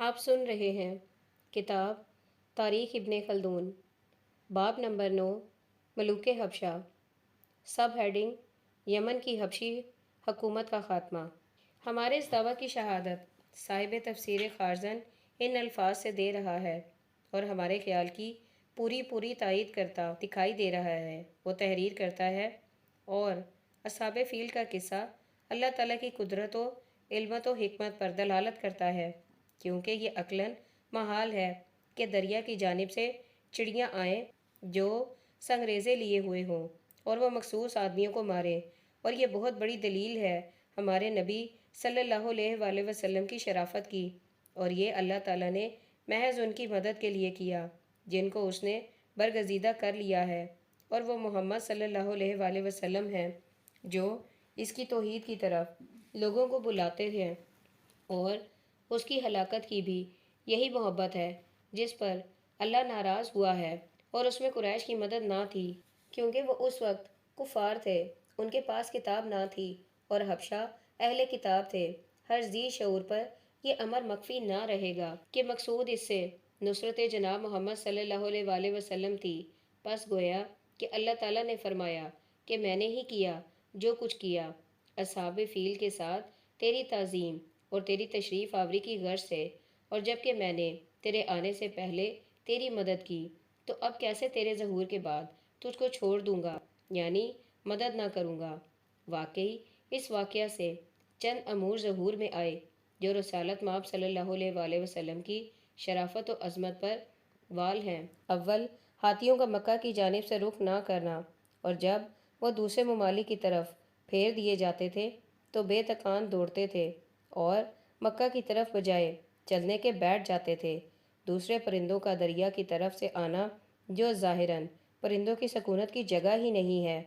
آپ سن رہے ہیں کتاب تاریخ ابن خلدون، باب نمبر 9، ملوک حبشہ، سب ہیڈنگ یمن کی حبشی حکومت کا خاتمہ۔ ہمارے اس دعویٰ کی شہادت صاحب تفسیر خارزن ان الفاظ سے دے رہا ہے اور ہمارے خیال کی پوری تائید کرتا دکھائی دے رہا ہے۔ وہ تحریر کرتا ہے اور اصحاب فیل کا قصہ اللہ تعالیٰ کی قدرت و علمت و حکمت پر دلالت کرتا ہے، کیونکہ یہ عقلاً محال ہے کہ دریا کی جانب سے چڑیاں آئیں جو سنگریزے لیے ہوئے ہوں اور وہ مخصوص آدمیوں کو ماریں، اور یہ بہت بڑی دلیل ہے ہمارے نبی صلی اللہ علیہ وآلہ وسلم کی شرافت کی، اور یہ اللہ تعالیٰ نے محض ان کی مدد کے لیے کیا جن کو اس نے برگزیدہ کر لیا ہے، اور وہ محمد صلی اللہ علیہ وآلہ وسلم ہیں جو اس کی توحید کی طرف لوگوں کو بلاتے ہیں، اور اس کی ہلاکت کی بھی یہی محبت ہے جس پر اللہ ناراض ہوا ہے، اور اس میں قریش کی مدد نہ تھی کیونکہ وہ اس وقت کفار تھے، ان کے پاس کتاب نہ تھی اور حبشہ اہل کتاب تھے۔ ہر ذی شعور پر یہ امر مخفی نہ رہے گا کہ مقصود اس سے نصرت جناب محمد صلی اللہ علیہ وآلہ وسلم تھی۔ پس گویا کہ اللہ تعالیٰ نے فرمایا کہ میں نے ہی کیا جو کچھ کیا اصحاب فیل کے ساتھ تیری تعظیم اور تیری تشریف آوری کی غرض سے، اور جب کہ میں نے تیرے آنے سے پہلے تیری مدد کی تو اب کیسے تیرے ظہور کے بعد تجھ کو چھوڑ دوں گا، یعنی مدد نہ کروں گا۔ واقعی اس واقعہ سے چند امور ظہور میں آئے جو رسالت مآب صلی اللہ علیہ وآلہ وسلم کی شرافت و عظمت پر وال ہیں۔ اول، ہاتھیوں کا مکہ کی جانب سے رخ نہ کرنا، اور جب وہ دوسرے ممالک کی طرف پھیر دیے جاتے تھے تو بے تکان دوڑتے تھے اور مکہ کی طرف بجائے چلنے کے بیٹھ جاتے تھے۔ دوسرے، پرندوں کا دریا کی طرف سے آنا جو ظاہراً پرندوں کی سکونت کی جگہ ہی نہیں ہے،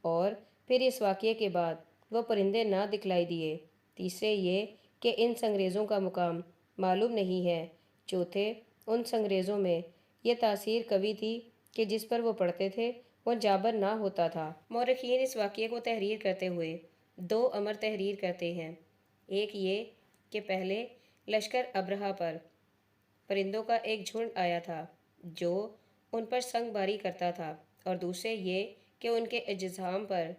اور پھر اس واقعے کے بعد وہ پرندے نہ دکھلائی دیے۔ تیسرے یہ کہ ان سنگریزوں کا مقام معلوم نہیں ہے۔ چوتھے، ان سنگریزوں میں یہ تاثیر قوی تھی کہ جس پر وہ پڑھتے تھے وہ جابر نہ ہوتا تھا۔ مورخین اس واقعے کو تحریر کرتے ہوئے دو امر تحریر کرتے ہیں۔ ایک یہ کہ پہلے لشکر ابرہہ پر پرندوں کا ایک جھنڈ آیا تھا جو ان پر سنگ باری کرتا تھا، اور دوسرے یہ کہ ان کے اجسام پر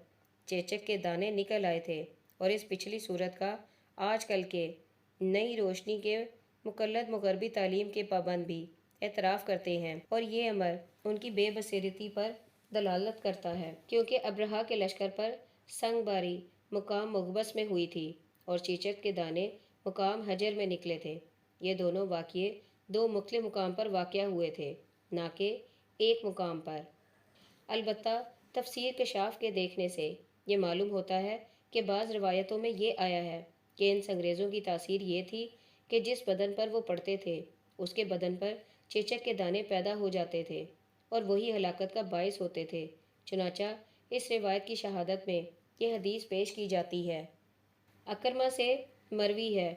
چیچک کے دانے نکل آئے تھے، اور اس پچھلی صورت کا آج کل کے نئی روشنی کے مقلد مغربی تعلیم کے پابند بھی اعتراف کرتے ہیں، اور یہ امر ان کی بے بصیرتی پر دلالت کرتا ہے، کیونکہ ابرہہ کے لشکر پر سنگ باری مقام مغبس میں ہوئی تھی اور چیچک کے دانے مقام حجر میں نکلے تھے۔ یہ دونوں واقعے دو مختلف مقام پر واقع ہوئے تھے، نہ کہ ایک مقام پر۔ البتہ تفسیر کشاف کے دیکھنے سے یہ معلوم ہوتا ہے کہ بعض روایتوں میں یہ آیا ہے کہ ان سنگریزوں کی تاثیر یہ تھی کہ جس بدن پر وہ پڑتے تھے اس کے بدن پر چیچک کے دانے پیدا ہو جاتے تھے اور وہی ہلاکت کا باعث ہوتے تھے۔ چنانچہ اس روایت کی شہادت میں یہ حدیث پیش کی جاتی ہے۔ اکرمہ سے مروی ہے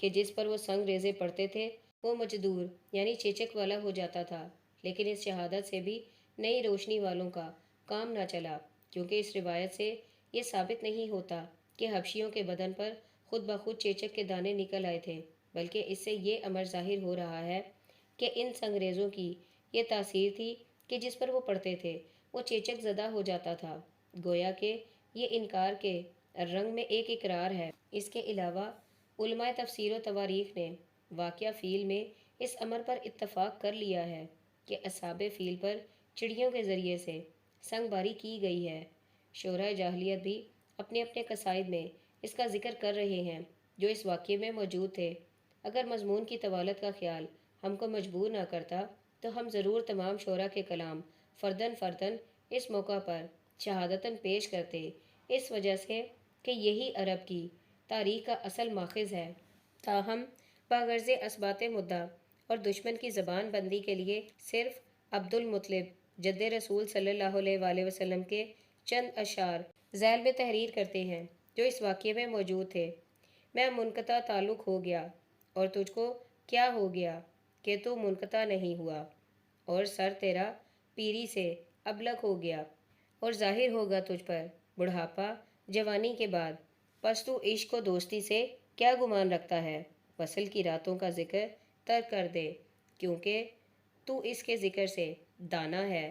کہ جس پر وہ سنگ ریزے پڑتے تھے وہ مجدور یعنی چیچک والا ہو جاتا تھا، لیکن اس شہادت سے بھی نئی روشنی والوں کا کام نہ چلا، کیونکہ اس روایت سے یہ ثابت نہیں ہوتا کہ حبشیوں کے بدن پر خود بخود چیچک کے دانے نکل آئے تھے، بلکہ اس سے یہ امر ظاہر ہو رہا ہے کہ ان سنگریزوں کی یہ تاثیر تھی کہ جس پر وہ پڑتے تھے وہ چیچک زدہ ہو جاتا تھا۔ گویا کہ یہ انکار کے رنگ میں ایک اقرار ہے۔ اس کے علاوہ علماء تفسیر و تواریخ نے واقعہ فیل میں اس امر پر اتفاق کر لیا ہے کہ اصحاب فیل پر چڑیوں کے ذریعے سے سنگ باری کی گئی ہے۔ شعراء جاہلیت بھی اپنے اپنے قصائد میں اس کا ذکر کر رہے ہیں جو اس واقعے میں موجود تھے۔ اگر مضمون کی طوالت کا خیال ہم کو مجبور نہ کرتا تو ہم ضرور تمام شعراء کے کلام فرداً فرداً اس موقع پر شہادتاً پیش کرتے، اس وجہ سے کہ یہی عرب کی تاریخ کا اصل ماخذ ہے۔ تاہم باغرض اثبات مدعا اور دشمن کی زبان بندی کے لیے صرف عبد المطلب جد رسول صلی اللہ علیہ وآلہ وسلم کے چند اشعار ذیل میں تحریر کرتے ہیں جو اس واقعے میں موجود تھے۔ میں منقطع تعلق ہو گیا اور تجھ کو کیا ہو گیا کہ تو منقطع نہیں ہوا، اور سر تیرا پیری سے ابلغ ہو گیا، اور ظاہر ہوگا تجھ پر بڑھاپا جوانی کے بعد، پس تو عشق و دوستی سے کیا گمان رکھتا ہے۔ وصل کی راتوں کا ذکر ترک کر دے، کیونکہ تو اس کے ذکر سے دانا ہے،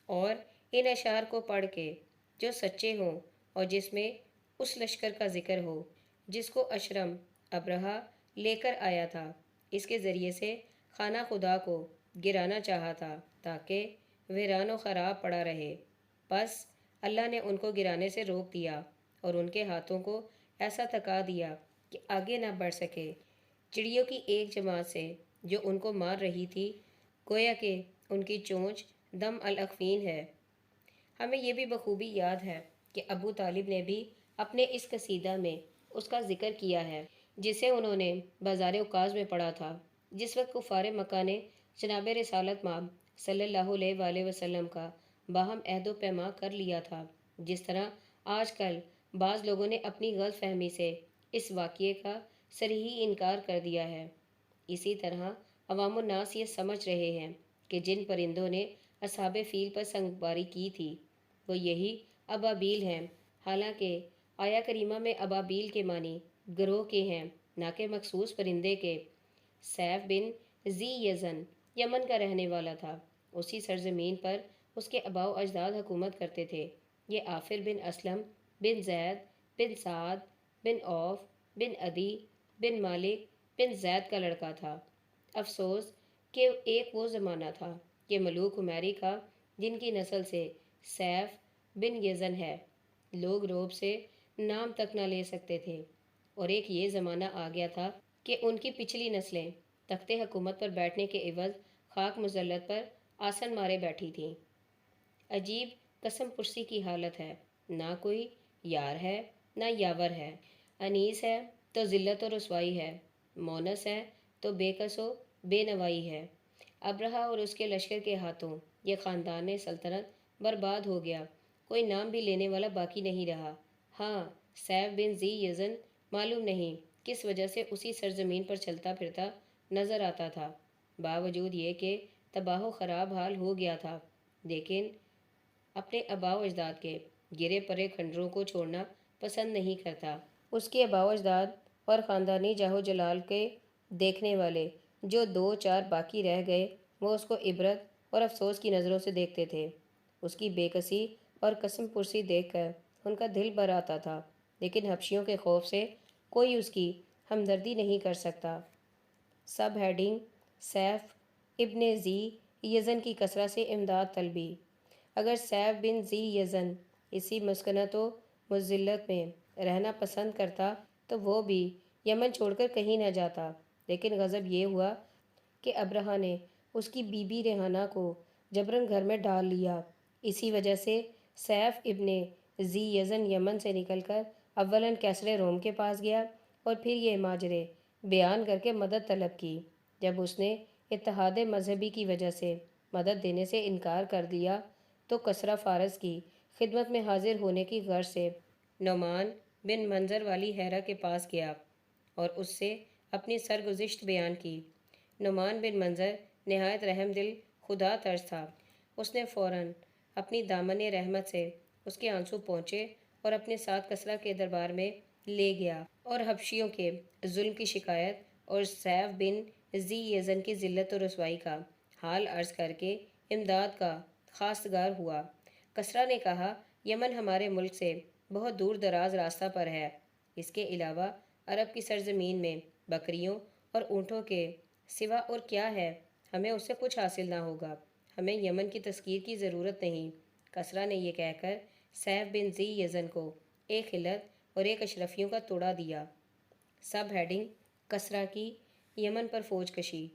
اور ان اشعار کو پڑھ کے جو سچے ہوں اور جس میں اس لشکر کا ذکر ہو جس کو اشرم ابرہہ لے کر آیا تھا، اس کے ذریعے سے خانہ خدا کو گرانا چاہا تھا تاکہ ویران و خراب پڑا رہے۔ بس اللہ نے ان کو گرانے سے روک دیا اور ان کے ہاتھوں کو ایسا تھکا دیا کہ آگے نہ بڑھ سکے۔ چڑیوں کی ایک جماعت سے جو ان کو مار رہی تھی، گویا کہ ان کی چونچ دم الاخفین ہے۔ ہمیں یہ بھی بخوبی یاد ہے کہ ابو طالب نے بھی اپنے اس قصیدہ میں اس کا ذکر کیا ہے جسے انہوں نے بازار اوکاز میں پڑھا تھا، جس وقت کفار مکہ نے جناب رسالت مآب صلی اللہ علیہ وآلہ وسلم کا باہم عہد و پیما کر لیا تھا۔ جس طرح آج کل بعض لوگوں نے اپنی غلط فہمی سے اس واقعے کا صریحی انکار کر دیا ہے، اسی طرح عوام الناس یہ سمجھ رہے ہیں کہ جن پرندوں نے اصحاب فیل پر سنگباری کی تھی وہ یہی ابابیل ہیں، حالانکہ آیا کریمہ میں ابابیل کے معنی گروہ کے ہیں، نہ کہ مخصوص پرندے کے۔ سیف بن ذی یزن یمن کا رہنے والا تھا۔ اسی سرزمین پر اس کے آباء و اجداد حکومت کرتے تھے۔ یہ آفر بن اسلم بن زید بن سعد بن عوف بن عدی بن مالک بن زید کا لڑکا تھا۔ افسوس کہ ایک وہ زمانہ تھا کہ ملوک حمیری کا جن کی نسل سے سیف بن یزن ہے، لوگ روب سے نام تک نہ لے سکتے تھے، اور ایک یہ زمانہ آ گیا تھا کہ ان کی پچھلی نسلیں تخت حکومت پر بیٹھنے کے عوض خاک مذلت پر آسن مارے بیٹھی تھیں۔ عجیب قسم پرسی کی حالت ہے، نہ کوئی یار ہے نہ یاور ہے، انیس ہے تو ذلت و رسوائی ہے، مونس ہے تو بے کس و بے نوائی ہے۔ ابرہہ اور اس کے لشکر کے ہاتھوں یہ خاندان سلطنت برباد ہو گیا، کوئی نام بھی لینے والا باقی نہیں رہا۔ ہاں، سیف بن ذی یزن معلوم نہیں کس وجہ سے اسی سرزمین پر چلتا پھرتا نظر آتا تھا، باوجود یہ کہ تباہ و خراب حال ہو گیا تھا، لیکن اپنے آباء و اجداد کے گرے پڑے کھنڈروں کو چھوڑنا پسند نہیں کرتا۔ اس کے آباء و اجداد اور خاندانی جاہ و جلال کے دیکھنے والے جو دو چار باقی رہ گئے، وہ اس کو عبرت اور افسوس کی نظروں سے دیکھتے تھے۔ اس کی بے کسی اور قسم پرسی دیکھ کر ان کا دل بھر آتا تھا، لیکن حبشیوں کے خوف سے کوئی اس کی ہمدردی نہیں کر سکتا۔ سب ہیڈنگ: سیف ابن ذی یزن کی کسرہ سے امداد طلبی۔ اگر سیف بن ذی یزن اسی مسکنت و مذلت میں رہنا پسند کرتا تو وہ بھی یمن چھوڑ کر کہیں نہ جاتا، لیکن غضب یہ ہوا کہ ابرہہ نے اس کی بی بی ریحانہ کو جبراً گھر میں ڈال لیا۔ اسی وجہ سے سیف ابن ذی یزن یمن سے نکل کر اولاً کیسر روم کے پاس گیا اور پھر یہ ماجرے بیان کر کے مدد طلب کی۔ جب اس نے اتحاد مذہبی کی وجہ سے مدد دینے سے انکار کر دیا تو کسریٰ فارس کی خدمت میں حاضر ہونے کی غرض سے نعمان بن منظر والی حیرہ کے پاس گیا اور اس سے اپنی سرگزشت بیان کی۔ نعمان بن منظر نہایت رحم دل خدا ترس تھا۔ اس نے فوراً اپنی دامن رحمت سے اس کے آنسو پہنچے اور اپنے ساتھ کسریٰ کے دربار میں لے گیا اور حبشیوں کے ظلم کی شکایت اور سیف بن ذی یزن کی ذلت و رسوائی کا حال عرض کر کے امداد کا خواستگار ہوا۔ کسریٰ نے کہا، یمن ہمارے ملک سے بہت دور دراز راستہ پر ہے، اس کے علاوہ عرب کی سرزمین میں بکریوں اور اونٹوں کے سوا اور کیا ہے، ہمیں اس سے کچھ حاصل نہ ہوگا، ہمیں یمن کی تسخیر کی ضرورت نہیں۔ کسریٰ نے یہ کہہ کر سیف بن ذی یزن کو ایک خلعت اور ایک اشرفیوں کا توڑا دیا۔ سب ہیڈنگ: کسریٰ کی یمن پر فوج کشی۔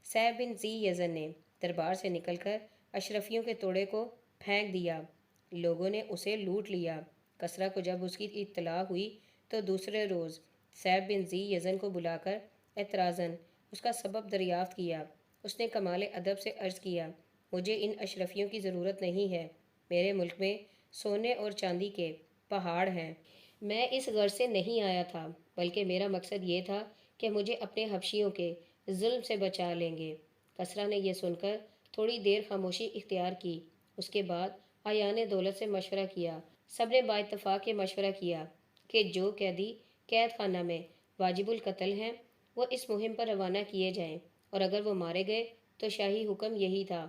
سیف بن ذی یزن نے دربار سے نکل کر اشرفیوں کے توڑے کو پھینک دیا، لوگوں نے اسے لوٹ لیا۔ کسریٰ کو جب اس کی اطلاع ہوئی تو دوسرے روز سیف بن ذی یزن کو بلا کر اعتراضاً اس کا سبب دریافت کیا۔ اس نے کمال ادب سے عرض کیا، مجھے ان اشرفیوں کی ضرورت نہیں ہے، میرے ملک میں سونے اور چاندی کے پہاڑ ہیں، میں اس غرض سے نہیں آیا تھا، بلکہ میرا مقصد یہ تھا کہ مجھے اپنے حبشیوں کے ظلم سے بچا لیں گے۔ کسریٰ نے یہ سن کر تھوڑی دیر خاموشی اختیار کی، اس کے بعد اعیان دولت سے مشورہ کیا۔ سب نے باتفاق یہ مشورہ کیا کہ جو قیدی قید خانہ میں واجب القتل ہیں وہ اس مہم پر روانہ کیے جائیں، اور اگر وہ مارے گئے تو شاہی حکم یہی تھا،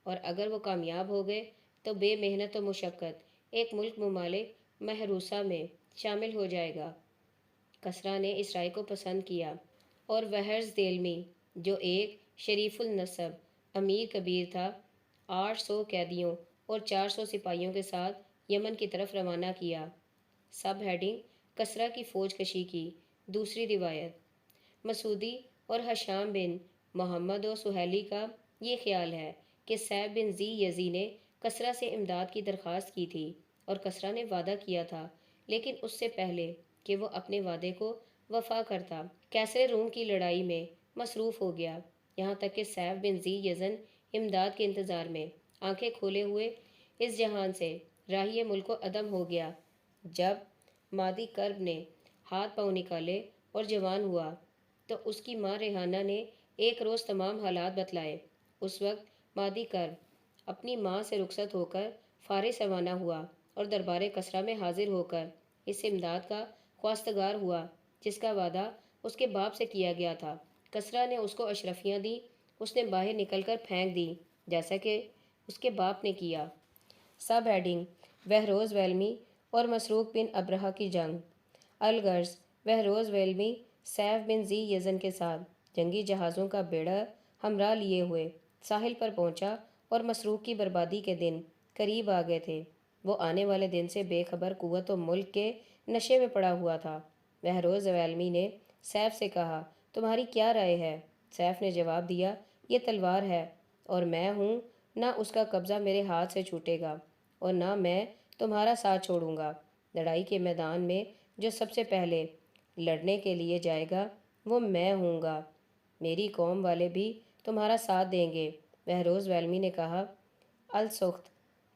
اور اگر وہ کامیاب ہو گئے تو بے محنت و مشقت ایک ملک ممالک محروسہ میں شامل ہو جائے گا۔ کسریٰ نے اس رائے کو پسند کیا، اور وہرز دیلمی، جو ایک شریف النسب امیر کبیر تھا، 800 قیدیوں اور 400 سپاہیوں کے ساتھ یمن کی طرف روانہ کیا۔ سب ہیڈنگ: کسریٰ کی فوج کشی کی دوسری روایت۔ مسعودی اور حشام بن محمد و سہیلی کا یہ خیال ہے کہ سیف بن ذی یزی نے کسریٰ سے امداد کی درخواست کی تھی، اور کسریٰ نے وعدہ کیا تھا، لیکن اس سے پہلے کہ وہ اپنے وعدے کو وفا کرتا، کیسر روم کی لڑائی میں مصروف ہو گیا، یہاں تک کہ سیف بن ذی یزن امداد کے انتظار میں آنکھیں کھولے ہوئے اس جہان سے راہی ملک و عدم ہو گیا۔ جب مادی کرب نے ہاتھ پاؤں نکالے اور جوان ہوا تو اس کی ماں ریحانہ نے ایک روز تمام حالات بتلائے۔ اس وقت مادی کرب اپنی ماں سے رخصت ہو کر فارس روانہ ہوا اور دربار کسریٰ میں حاضر ہو کر اس امداد کا خواستگار ہوا جس کا وعدہ اس کے باپ سے کیا گیا تھا۔ کسریٰ نے اس کو اشرفیاں دیں، اس نے باہر نکل کر پھینک دی جیسا کہ اس کے باپ نے کیا۔ سب ہیڈنگ: بہروز ویلمی اور مسروق بن ابرہہ کی جنگ۔ الغرض: بہروز ویلمی سیف بن ذی یزن کے ساتھ جنگی جہازوں کا بیڑا ہمراہ لیے ہوئے ساحل پر پہنچا، اور مسروق کی بربادی کے دن قریب آ گئے تھے۔ وہ آنے والے دن سے بے خبر قوت و ملک کے نشے میں پڑا ہوا تھا۔ بہروز ویلمی نے سیف سے کہا، تمہاری کیا رائے ہے؟ سیف نے جواب دیا، یہ تلوار ہے، اور میں ہوں، نہ اس کا قبضہ میرے ہاتھ سے چھوٹے گا، اور نہ میں تمہارا ساتھ چھوڑوں گا۔ لڑائی کے میدان میں جو سب سے پہلے لڑنے کے لیے جائے گا وہ میں ہوں گا، میری قوم والے بھی تمہارا ساتھ دیں گے۔ بہروز ویلمی نے کہا، السخت۔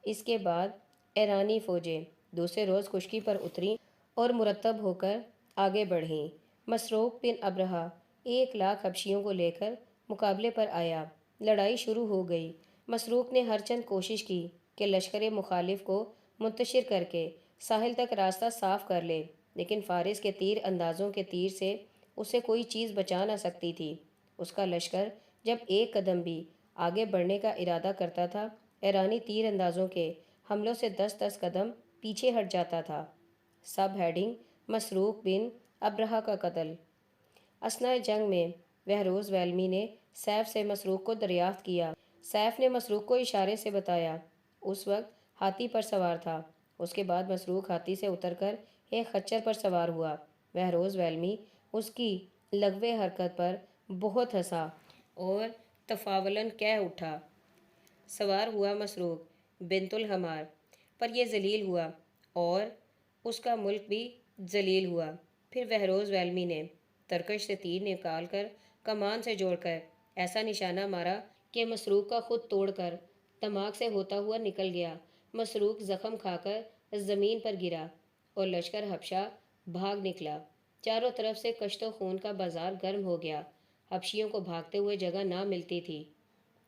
اس کے بعد ایرانی فوجیں دوسرے روز خشکی پر اتریں اور مرتب ہو کر آگے بڑھیں۔ مسروق بن ابرہہ 1,00,000 حبشیوں کو لے کر مقابلے پر آیا۔ لڑائی شروع ہو گئی۔ مسروق نے ہر چند کوشش کی کہ لشکر مخالف کو منتشر کر کے ساحل تک راستہ صاف کر لے، لیکن فارس کے تیر اندازوں کے تیر سے اسے کوئی چیز بچا نہ سکتی تھی۔ اس کا لشکر جب ایک قدم بھی آگے بڑھنے کا ارادہ کرتا تھا، ایرانی تیر اندازوں کے حملوں سے 10 قدم پیچھے ہٹ جاتا تھا۔ سب ہیڈنگ: مسروق بن ابرہہ کا قتل۔ اثناء جنگ میں بہروز ویلمی نے سیف سے مسروق کو دریافت کیا۔ سیف نے مسروق کو اشارے سے بتایا۔ اس وقت ہاتھی پر سوار تھا۔ اس کے بعد مسروق ہاتھی سے اتر کر ایک خچر پر سوار ہوا۔ بہروز ویلمی اس کی لغو حرکت پر بہت ہنسا اور تفاولاً کہہ اٹھا، سوار ہوا مسروق بنت الحمار، پر یہ ذلیل ہوا، اور اس کا ملک بھی ذلیل ہوا۔ پھر بہروز ویلمی نے ترکش سے تیر نکال کر کمان سے جوڑ کر ایسا نشانہ مارا کہ مسروق کا خود توڑ کر دماغ سے ہوتا ہوا نکل گیا۔ مسروق زخم کھا کر زمین پر گرا اور لشکر حبشہ بھاگ نکلا۔ چاروں طرف سے کشت و خون کا بازار گرم ہو گیا۔ حبشیوں کو بھاگتے ہوئے جگہ نہ ملتی تھی۔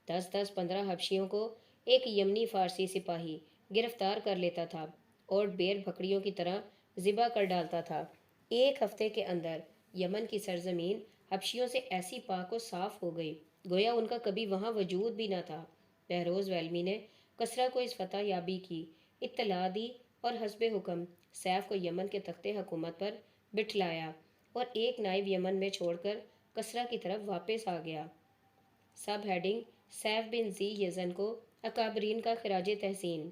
10-15 حبشیوں کو ایک یمنی فارسی سپاہی گرفتار کر لیتا تھا اور بیر بکریوں کی طرح ذبح کر ڈالتا تھا۔ ایک ہفتے کے اندر یمن کی سرزمین حبشیوں سے ایسی پاک و صاف ہو گئی گویا ان کا کبھی وہاں وجود بھی نہ تھا۔ بہروز ویلمی نے کسریٰ کو اس فتح یابی کی اطلاع دی اور حسب حکم سیف کو یمن کے تخت حکومت پر بٹھلایا، اور ایک نائب یمن میں چھوڑ کر کسریٰ کی طرف واپس آ گیا۔ سب ہیڈنگ: سیف بن ذی یزن کو اکابرین کا خراج تحسین۔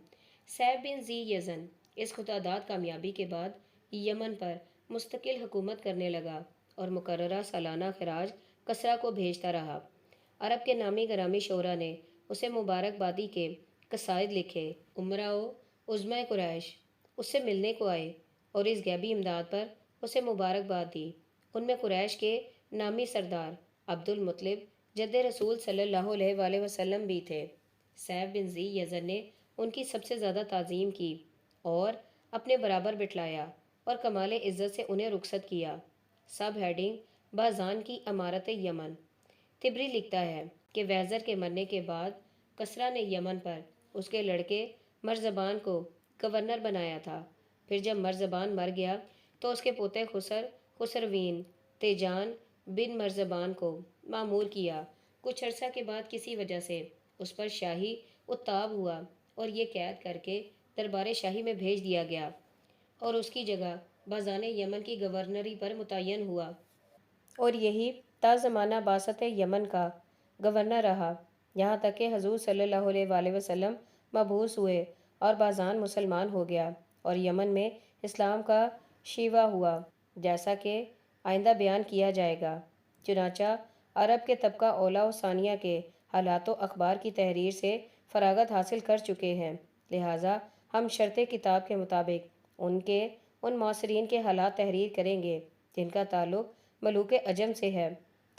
سیف بن ذی یزن اس خطاداد کامیابی کے بعد یمن پر مستقل حکومت کرنے لگا اور مقررہ سالانہ خراج کسریٰ کو بھیجتا رہا۔ عرب کے نامی گرامی شعراء نے اسے مبارکبادی کے قصائد لکھے۔ امراء و عظماء قریش اس سے ملنے کو آئے اور اس غیبی امداد پر اسے مبارکباد دی۔ ان میں قریش کے نامی سردار عبد المطلب جد رسول صلی اللہ علیہ وآلہ وسلم بھی تھے۔ سیف بن ذی یزن نے ان کی سب سے زیادہ تعظیم کی اور اپنے برابر بٹھلایا اور کمال عزت سے انہیں رخصت کیا۔ سب ہیڈنگ: باذان کی امارت یمن۔ طبری لکھتا ہے کہ ویزر کے مرنے کے بعد کسریٰ نے یمن پر اس کے لڑکے مرزبان کو گورنر بنایا تھا۔ پھر جب مرزبان مر گیا تو اس کے پوتے خسروین تیجان بن مرزبان کو مامور کیا۔ کچھ عرصہ کے بعد کسی وجہ سے اس پر شاہی اتاب ہوا اور یہ قید کر کے دربار شاہی میں بھیج دیا گیا اور اس کی جگہ بازان یمن کی گورنری پر متعین ہوا اور یہی تا زمانہ باسط یمن کا گورنر رہا، یہاں تک کہ حضور صلی اللہ علیہ وآلہ وسلم مبعوث ہوئے اور بازان مسلمان ہو گیا اور یمن میں اسلام کا شیوا ہوا، جیسا کہ آئندہ بیان کیا جائے گا۔ چنانچہ عرب کے طبقہ اولا و ثانیہ کے حالات و اخبار کی تحریر سے فراغت حاصل کر چکے ہیں، لہٰذا ہم شرط کتاب کے مطابق ان معاصرین کے حالات تحریر کریں گے جن کا تعلق ملوک عجم سے ہے،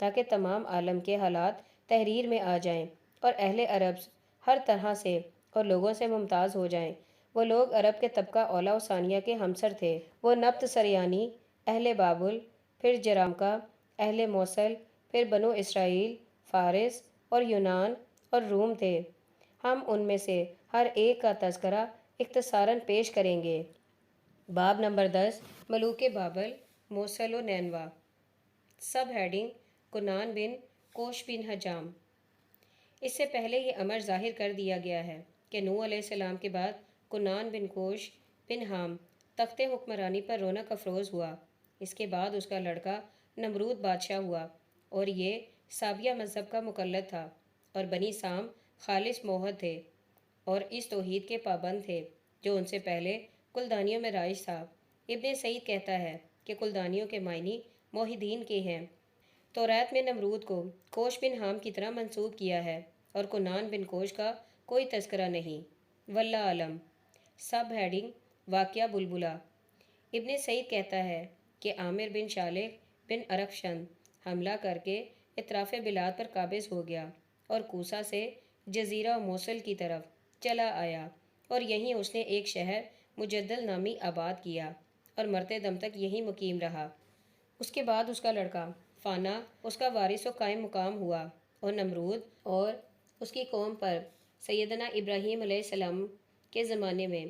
تاکہ تمام عالم کے حالات تحریر میں آ جائیں اور اہل عرب ہر طرح سے اور لوگوں سے ممتاز ہو جائیں۔ وہ لوگ عرب کے طبقہ اولا و ثانیہ کے ہمسر تھے۔ وہ نبط سریانی، اہل بابل، پھر جرامکا، اہل موصل، پھر بنو اسرائیل، فارس اور یونان اور روم تھے۔ ہم ان میں سے ہر ایک کا تذکرہ اختصاراً پیش کریں گے۔ باب نمبر 10 ملوک بابل، موصل و نینوا۔ سب ہیڈنگ کنان بن کوش بن حجام۔ اس سے پہلے یہ امر ظاہر کر دیا گیا ہے کہ نوح علیہ السلام کے بعد کنان بن کوش بن حام تخت حکمرانی پر رونق افروز ہوا۔ اس کے بعد اس کا لڑکا نمرود بادشاہ ہوا اور یہ سابیہ مذہب کا مقلد تھا اور بنی سام خالص موحد تھے اور اس توحید کے پابند تھے جو ان سے پہلے کلدانیوں میں رائج تھا۔ ابن سعید کہتا ہے کہ کلدانیوں کے معنی موحدین کے ہیں۔ توریت میں نمرود کو کوش بن حام کی طرح منسوب کیا ہے اور کنان بن کوش کا کوئی تذکرہ نہیں، واللہ عالم۔ سب ہیڈنگ واقعہ بلبلہ۔ ابن سعید کہتا ہے کہ عامر بن شالق بن ارفشند حملہ کر کے اطراف بلاد پر قابض ہو گیا اور کوسہ سے جزیرہ و موصل کی طرف چلا آیا اور یہیں اس نے ایک شہر مجدل نامی آباد کیا اور مرتے دم تک یہیں مقیم رہا۔ اس کے بعد اس کا لڑکا فانا اس کا وارث و قائم مقام ہوا اور نمرود اور اس کی قوم پر سیدنا ابراہیم علیہ السلام کے زمانے میں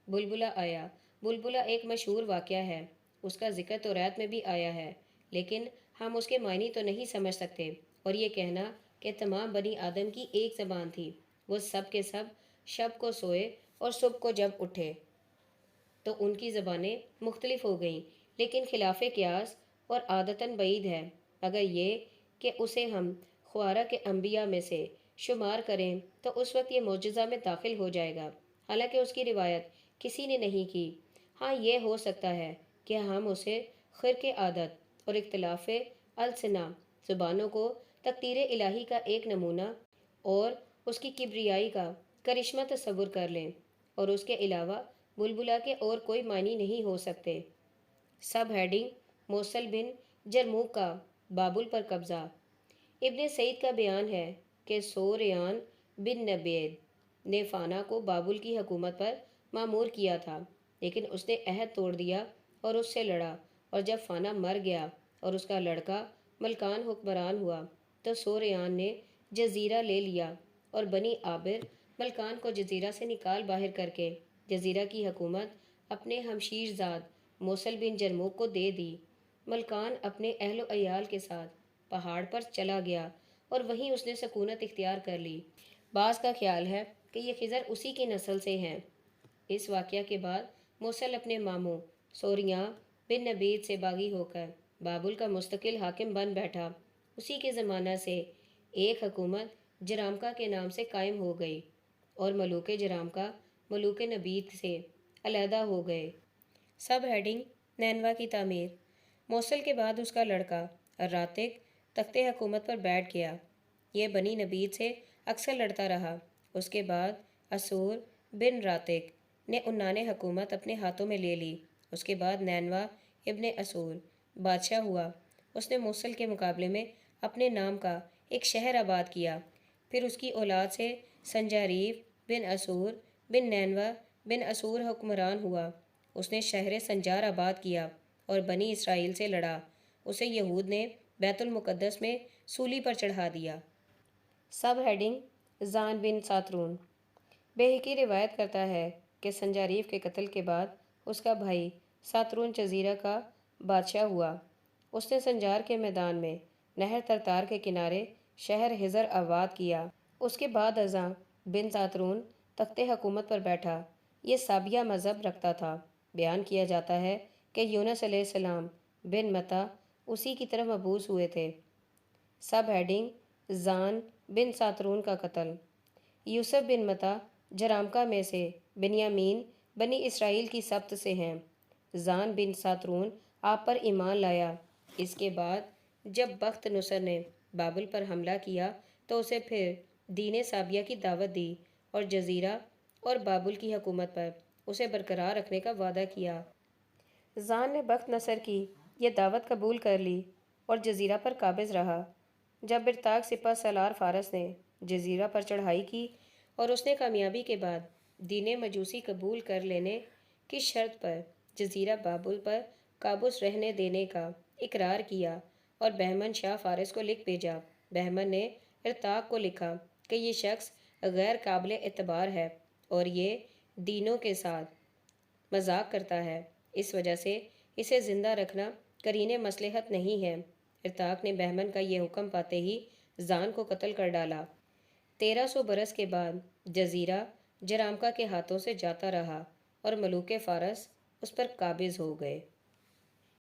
بلبلہ آیا۔ بلبلہ ایک مشہور واقعہ ہے، اس کا ذکر توریت میں بھی آیا ہے، لیکن ہم اس کے معنی تو نہیں سمجھ سکتے، اور یہ کہنا کہ تمام بنی آدم کی ایک زبان تھی، وہ سب کے سب شب کو سوئے اور صبح کو جب اٹھے تو ان کی زبانیں مختلف ہو گئیں، لیکن خلاف قیاس اور عادتاً بعید ہے اگر یہ کہ اسے ہم خوارہ کے انبیاء میں سے شمار کریں تو اس وقت یہ معجزہ میں داخل ہو جائے گا، حالانکہ اس کی روایت کسی نے نہیں کی۔ ہاں یہ ہو سکتا ہے کہ ہم اسے خرق عادت اور اختلاف السنہ زبانوں کو تقدیر الہی کا ایک نمونہ اور اس کی کبریائی کا کرشمہ تصور کر لیں، اور اس کے علاوہ بلبلہ کے اور کوئی معنی نہیں ہو سکتے۔ سب ہیڈنگ موصل بن جرموک کا بابل پر قبضہ۔ ابن سعید کا بیان ہے کہ سوریان بن نبید نے فانا کو بابل کی حکومت پر مامور کیا تھا، لیکن اس نے عہد توڑ دیا اور اس سے لڑا، اور جب فانا مر گیا اور اس کا لڑکا ملکان حکمران ہوا تو سوریان نے جزیرہ لے لیا اور بنی عابر ملکان کو جزیرہ سے نکال باہر کر کے جزیرہ کی حکومت اپنے ہمشیر زاد موصل بن جرموک کو دے دی۔ ملکان اپنے اہل و عیال کے ساتھ پہاڑ پر چلا گیا اور وہیں اس نے سکونت اختیار کر لی۔ بعض کا خیال ہے کہ یہ خضر اسی کی نسل سے ہیں۔ اس واقعہ کے بعد موصل اپنے ماموں سوریاں بن نبید سے باغی ہو کر بابل کا مستقل حاکم بن بیٹھا۔ اسی کے زمانہ سے ایک حکومت جرامکا کے نام سے قائم ہو گئی اور ملوک جرامکا ملوک نبید سے علیحدہ ہو گئے۔ سب ہیڈنگ نینوا کی تعمیر۔ موصل کے بعد اس کا لڑکا راتق تخت حکومت پر بیٹھ گیا۔ یہ بنی نبید سے اکثر لڑتا رہا۔ اس کے بعد اسور بن راتق نے عنان حکومت اپنے ہاتھوں میں لے لی۔ اس کے بعد نینوا ابن اسور بادشاہ ہوا۔ اس نے موصل کے مقابلے میں اپنے نام کا ایک شہر آباد کیا۔ پھر اس کی اولاد سے سنجاریف بن اسور بن نینوا بن اسور حکمران ہوا۔ اس نے شہر سنجار آباد کیا اور بنی اسرائیل سے لڑا۔ اسے یہود نے بیت المقدس میں سولی پر چڑھا دیا۔ سب ہیڈنگ زان بن ساترون۔ بیہقی روایت کرتا ہے کہ سنجاریف کے قتل کے بعد اس کا بھائی ساترون جزیرہ کا بادشاہ ہوا۔ اس نے سنجار کے میدان میں نہر ترتار کے کنارے شہر حضر آباد کیا۔ اس کے بعد ازاں بن ساترون تخت حکومت پر بیٹھا۔ یہ سابیہ مذہب رکھتا تھا۔ بیان کیا جاتا ہے کہ یونس علیہ السلام بن متا اسی کی طرف مبعوث ہوئے تھے۔ سب ہیڈنگ زان بن ساترون کا قتل۔ یوسف بن متا جرامکا میں سے بنیامین بنی اسرائیل کی سبط سے ہیں۔ زان بن ساترون آپ پر ایمان لایا۔ اس کے بعد جب بخت نصر نے بابل پر حملہ کیا تو اسے پھر دین سابیہ کی دعوت دی اور جزیرہ اور بابل کی حکومت پر اسے برقرار رکھنے کا وعدہ کیا۔ زان نے بخت نصر کی یہ دعوت قبول کر لی اور جزیرہ پر قابض رہا۔ جب برتاغ سپہ سالار فارس نے جزیرہ پر چڑھائی کی اور اس نے کامیابی کے بعد دین مجوسی قبول کر لینے کی شرط پر جزیرہ بابل پر قابض رہنے دینے کا اقرار کیا اور بہمن شاہ فارس کو لکھ بھیجا۔ بہمن نے ارطاق کو لکھا کہ یہ شخص غیر قابل اعتبار ہے اور یہ دینوں کے ساتھ مذاق کرتا ہے، اس وجہ سے اسے زندہ رکھنا قرین مصلحت نہیں ہے۔ ارطاق نے بہمن کا یہ حکم پاتے ہی زان کو قتل کر ڈالا۔ 1300 برس کے بعد جزیرہ جرامکا کے ہاتھوں سے جاتا رہا اور ملوک فارس اس پر قابض ہو گئے۔